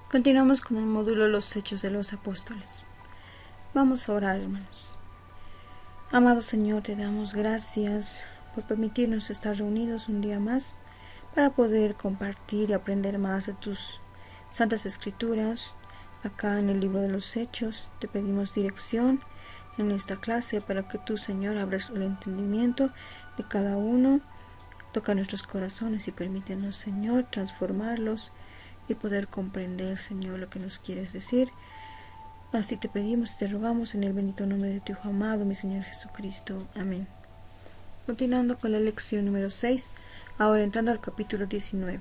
Continuamos con el módulo Los Hechos de los Apóstoles. Vamos a orar, hermanos. Amado Señor, te damos gracias por permitirnos estar reunidos un día más para poder compartir y aprender más de tus santas escrituras. Acá en el libro de los Hechos te pedimos dirección en esta clase para que tú, Señor, abras el entendimiento de cada uno. Toca nuestros corazones y permítenos, Señor, transformarlos y poder comprender, Señor, lo que nos quieres decir. Así te pedimos y te rogamos en el bendito nombre de tu Hijo amado, mi Señor Jesucristo. Amén. Continuando con la lección número 6, ahora entrando al capítulo 19.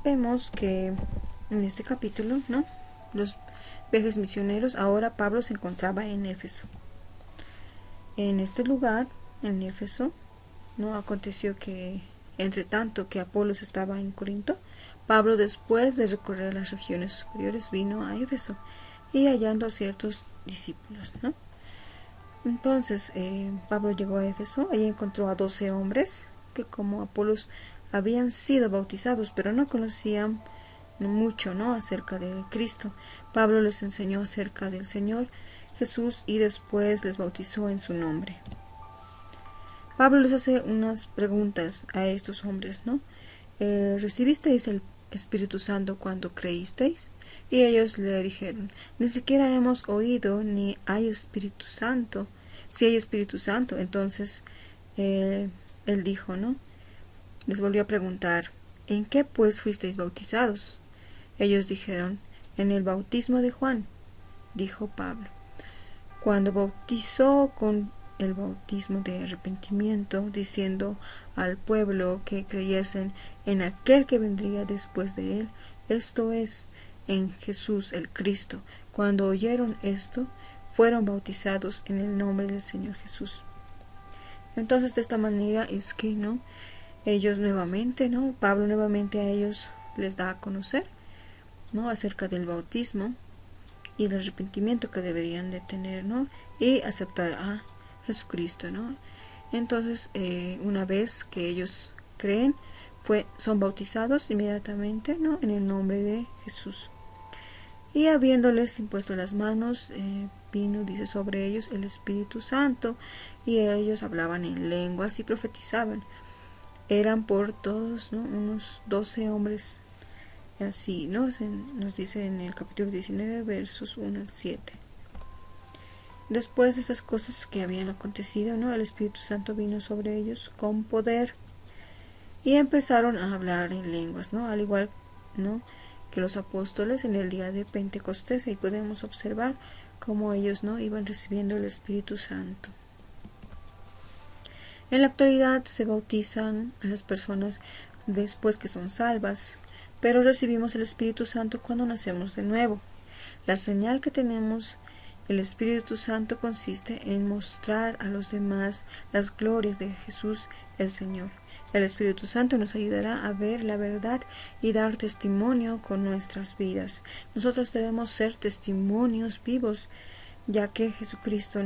Vemos que en este capítulo, los viajes misioneros, ahora Pablo se encontraba en Éfeso. En este lugar, en Éfeso, aconteció que, entre tanto que Apolos estaba en Corinto, Pablo, después de recorrer las regiones superiores, vino a Éfeso y hallando a ciertos discípulos, Entonces Pablo llegó a Éfeso, allí encontró a 12 hombres que, como Apolos, habían sido bautizados, pero no conocían mucho, acerca de Cristo. Pablo les enseñó acerca del Señor Jesús y después les bautizó en su nombre. Pablo les hace unas preguntas a estos hombres, ¿recibisteis el Espíritu Santo cuando creísteis? Y ellos le dijeron, ni siquiera hemos oído ni hay Espíritu Santo. Si hay Espíritu Santo, entonces él dijo, les volvió a preguntar, ¿en qué pues fuisteis bautizados? Ellos dijeron, en el bautismo de Juan. Dijo Pablo, cuando bautizó con el bautismo de arrepentimiento, diciendo al pueblo que creyesen en aquel que vendría después de él, esto es, en Jesús el Cristo. Cuando oyeron esto, fueron bautizados en el nombre del Señor Jesús. Entonces, de esta manera es que, ellos nuevamente, Pablo nuevamente a ellos les da a conocer, acerca del bautismo y el arrepentimiento que deberían de tener, y aceptar a Jesucristo, Entonces, una vez que ellos creen, son bautizados inmediatamente, en el nombre de Jesús. Y habiéndoles impuesto las manos, vino, dice, sobre ellos el Espíritu Santo, y ellos hablaban en lenguas y profetizaban. Eran por todos, unos 12 hombres. Así, nos dice en el capítulo 19, versos 1 al 7. Después de esas cosas que habían acontecido, el Espíritu Santo vino sobre ellos con poder y empezaron a hablar en lenguas, al igual, que los apóstoles en el día de Pentecostés. Ahí podemos observar cómo ellos, iban recibiendo el Espíritu Santo. En la actualidad se bautizan a las personas después que son salvas, pero recibimos el Espíritu Santo cuando nacemos de nuevo. La señal que tenemos el Espíritu Santo consiste en mostrar a los demás las glorias de Jesús el Señor. El Espíritu Santo nos ayudará a ver la verdad y dar testimonio con nuestras vidas. Nosotros debemos ser testimonios vivos, ya que Jesucristo,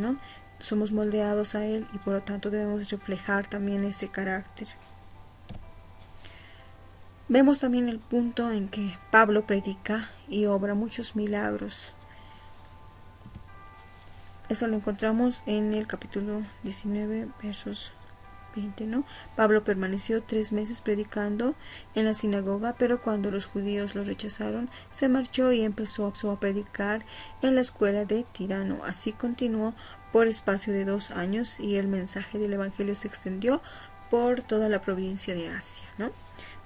somos moldeados a Él y por lo tanto debemos reflejar también ese carácter. Vemos también el punto en que Pablo predica y obra muchos milagros. Eso lo encontramos en el capítulo 19, versos 20, Pablo permaneció 3 meses predicando en la sinagoga, pero cuando los judíos lo rechazaron, se marchó y empezó a predicar en la escuela de Tirano. Así continuó por espacio de 2 años y el mensaje del evangelio se extendió por toda la provincia de Asia,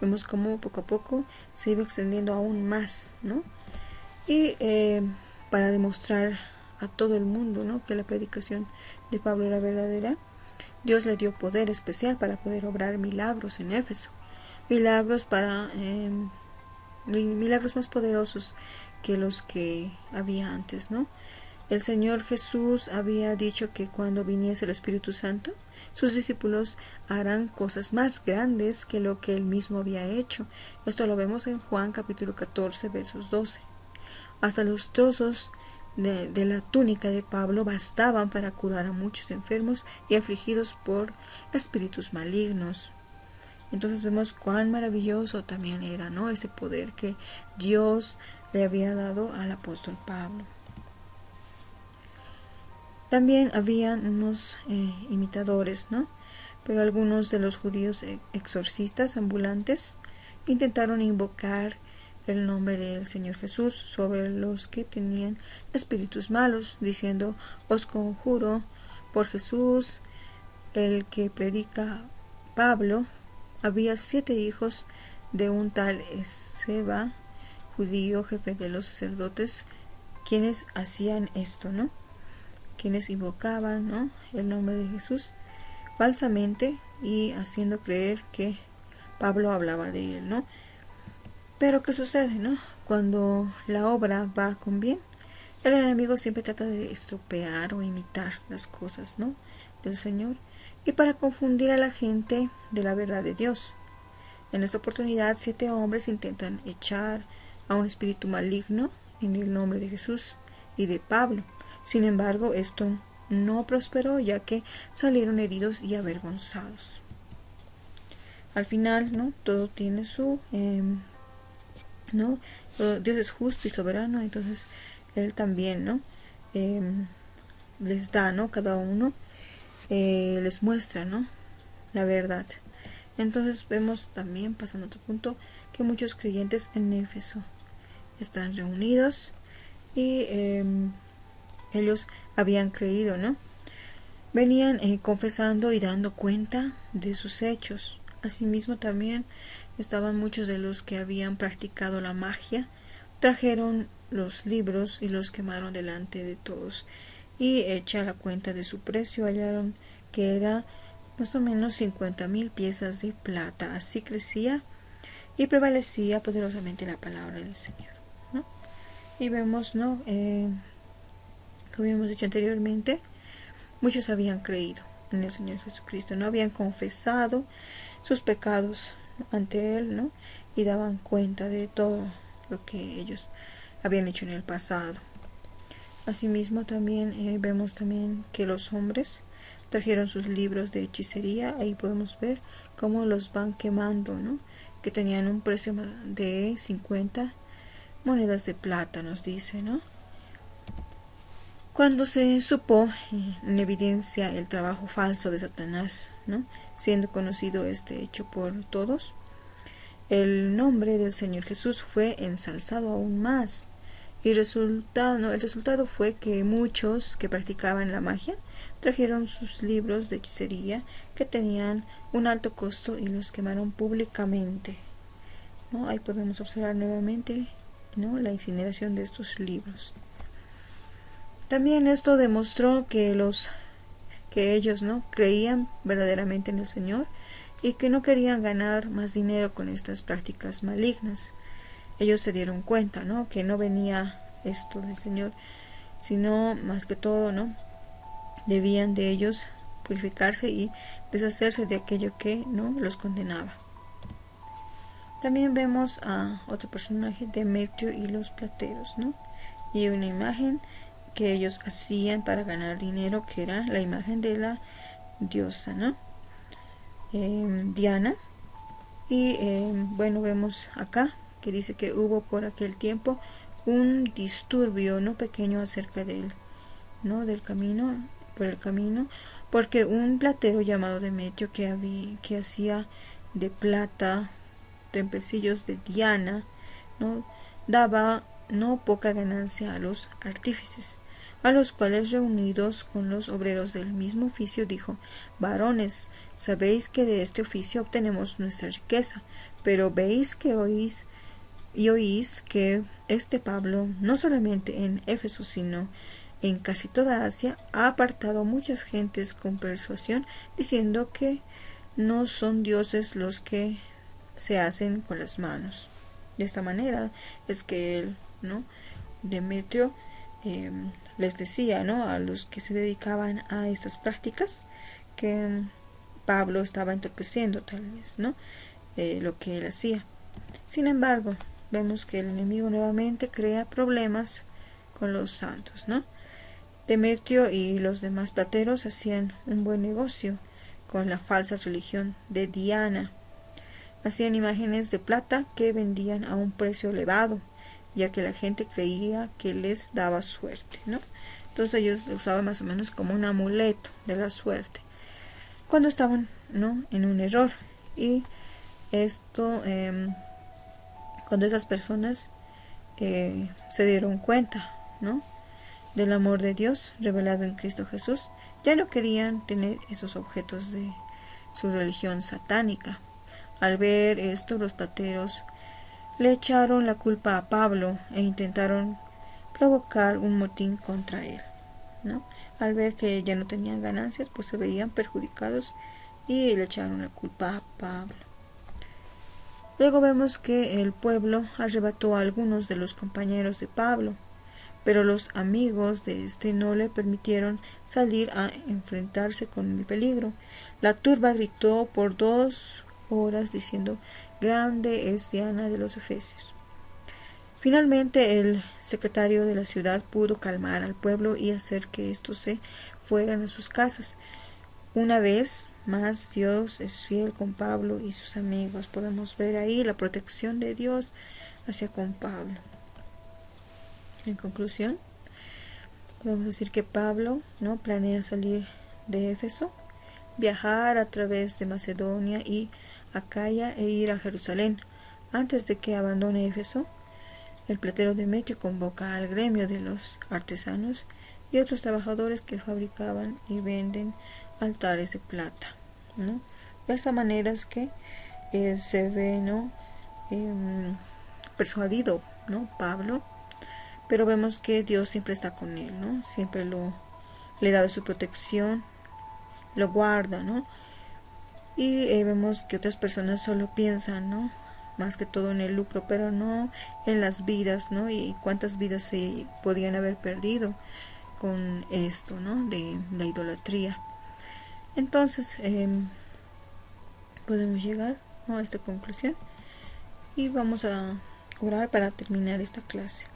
Vemos cómo poco a poco se iba extendiendo aún más, Y para demostrar a todo el mundo, que la predicación de Pablo era verdadera, Dios le dio poder especial para poder obrar milagros en Éfeso, milagros más poderosos que los que había antes, El Señor Jesús había dicho que cuando viniese el Espíritu Santo, sus discípulos harán cosas más grandes que lo que él mismo había hecho. Esto lo vemos en Juan capítulo 14, versos 12. Hasta los trozos de la túnica de Pablo bastaban para curar a muchos enfermos y afligidos por espíritus malignos. Entonces vemos cuán maravilloso también era, ¿no?, ese poder que Dios le había dado al apóstol Pablo. También habían unos imitadores, ¿no? Pero algunos de los judíos exorcistas ambulantes intentaron invocar el nombre del Señor Jesús sobre los que tenían espíritus malos, diciendo: os conjuro por Jesús, el que predica Pablo. Había 7 hijos de un tal Esceva, judío, jefe de los sacerdotes, quienes hacían esto, ¿no? Quienes invocaban, ¿no?, el nombre de Jesús falsamente y haciendo creer que Pablo hablaba de él, ¿no? Pero ¿qué sucede, no? Cuando la obra va con bien, el enemigo siempre trata de estropear o imitar las cosas, ¿no?, del Señor, y para confundir a la gente de la verdad de Dios. En esta oportunidad, 7 hombres intentan echar a un espíritu maligno en el nombre de Jesús y de Pablo. Sin embargo, esto no prosperó, ya que salieron heridos y avergonzados. Al final, ¿no?, todo tiene su ¿no? Dios es justo y soberano, entonces Él también, ¿no?, les da, ¿no?, cada uno les muestra, ¿no?, la verdad. Entonces vemos también, pasando a otro punto, que muchos creyentes en Éfeso están reunidos y ellos habían creído, ¿no? Venían confesando y dando cuenta de sus hechos. Asimismo también estaban muchos de los que habían practicado la magia, trajeron los libros y los quemaron delante de todos, y hecha la cuenta de su precio hallaron que era más o menos 50,000 piezas de plata. Así crecía y prevalecía poderosamente la palabra del Señor, ¿no? Y vemos, ¿no?, como hemos dicho anteriormente, muchos habían creído en el Señor Jesucristo, no habían confesado sus pecados ante Él, ¿no?, y daban cuenta de todo lo que ellos habían hecho en el pasado. Asimismo también vemos también que los hombres trajeron sus libros de hechicería. Ahí podemos ver cómo los van quemando, ¿no?, que tenían un precio de 50 monedas de plata, nos dice, ¿no? Cuando se supo en evidencia el trabajo falso de Satanás, ¿no?, siendo conocido este hecho por todos, el nombre del Señor Jesús fue ensalzado aún más. Y el resultado fue que muchos que practicaban la magia trajeron sus libros de hechicería que tenían un alto costo y los quemaron públicamente, ¿no? Ahí podemos observar nuevamente, ¿no?, la incineración de estos libros. También esto demostró que ellos, ¿no?, creían verdaderamente en el Señor y que no querían ganar más dinero con estas prácticas malignas. Ellos se dieron cuenta, ¿no?, que no venía esto del Señor, sino más que todo, ¿no?, debían de ellos purificarse y deshacerse de aquello que no los condenaba. También vemos a otro personaje, Demetrio y los plateros, ¿no?, y una imagen que ellos hacían para ganar dinero, que era la imagen de la diosa, ¿no?, Diana. Y bueno, vemos acá que dice que hubo por aquel tiempo un disturbio no pequeño acerca del, ¿no?, del camino, por el camino, porque un platero llamado Demetrio que hacía de plata trempecillos de Diana, ¿no?, daba no poca ganancia a los artífices, a los cuales, reunidos con los obreros del mismo oficio, dijo: varones, sabéis que de este oficio obtenemos nuestra riqueza, pero veis que oís que este Pablo, no solamente en Éfeso, sino en casi toda Asia, ha apartado muchas gentes con persuasión, diciendo que no son dioses los que se hacen con las manos. De esta manera es que él, ¿no?, Demetrio, les decía, ¿no?, a los que se dedicaban a estas prácticas, que Pablo estaba entorpeciendo tal vez, ¿no?, lo que él hacía. Sin embargo, vemos que el enemigo nuevamente crea problemas con los santos, ¿no? Demetrio y los demás plateros hacían un buen negocio con la falsa religión de Diana. Hacían imágenes de plata que vendían a un precio elevado, ya que la gente creía que les daba suerte, ¿no? Entonces ellos lo usaban más o menos como un amuleto de la suerte cuando estaban, ¿no?, en un error. Y esto, cuando esas personas se dieron cuenta, ¿no?, del amor de Dios revelado en Cristo Jesús, ya no querían tener esos objetos de su religión satánica. Al ver esto, los plateros le echaron la culpa a Pablo e intentaron provocar un motín contra él, ¿no? Al ver que ya no tenían ganancias, pues se veían perjudicados y le echaron la culpa a Pablo. Luego vemos que el pueblo arrebató a algunos de los compañeros de Pablo, pero los amigos de este no le permitieron salir a enfrentarse con el peligro. La turba gritó por 2 horas diciendo: «Grande es Diana de los Efesios». Finalmente el secretario de la ciudad pudo calmar al pueblo y hacer que estos se fueran a sus casas. Una vez más, Dios es fiel con Pablo y sus amigos. Podemos ver ahí la protección de Dios hacia con Pablo. En conclusión, podemos decir que Pablo, ¿no?, planea salir de Éfeso, viajar a través de Macedonia y Acaya e ir a Jerusalén. Antes de que abandone Éfeso, el platero Demetrio convoca al gremio de los artesanos y otros trabajadores que fabricaban y venden altares de plata, ¿no? De esa manera es que se ve, ¿no?, persuadido, ¿no?, Pablo, pero vemos que Dios siempre está con él, ¿no? Siempre le da de su protección, lo guarda, ¿no? Y vemos que otras personas solo piensan, ¿no?, más que todo en el lucro, pero no en las vidas, ¿no? Y cuántas vidas se podían haber perdido con esto, ¿no?, de la idolatría. Entonces podemos llegar, ¿no?, a esta conclusión y vamos a orar para terminar esta clase.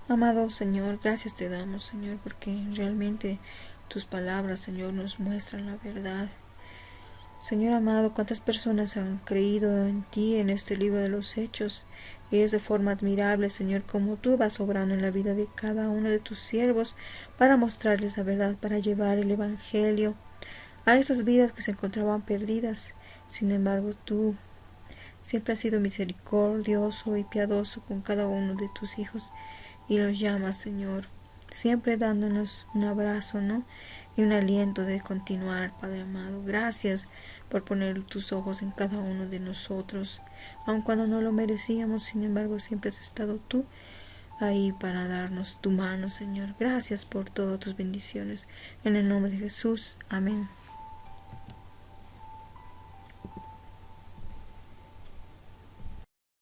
Amado Señor, gracias te damos, Señor, porque realmente tus palabras, Señor, nos muestran la verdad. Señor amado, cuántas personas han creído en ti en este libro de los Hechos, y es de forma admirable, Señor, como tú vas obrando en la vida de cada uno de tus siervos para mostrarles la verdad, para llevar el Evangelio a esas vidas que se encontraban perdidas. Sin embargo, tú siempre has sido misericordioso y piadoso con cada uno de tus hijos y los llamas, Señor, siempre dándonos un abrazo, ¿no?, y un aliento de continuar, Padre amado. Gracias por poner tus ojos en cada uno de nosotros, aun cuando no lo merecíamos. Sin embargo, siempre has estado tú ahí para darnos tu mano, Señor. Gracias por todas tus bendiciones. En el nombre de Jesús. Amén.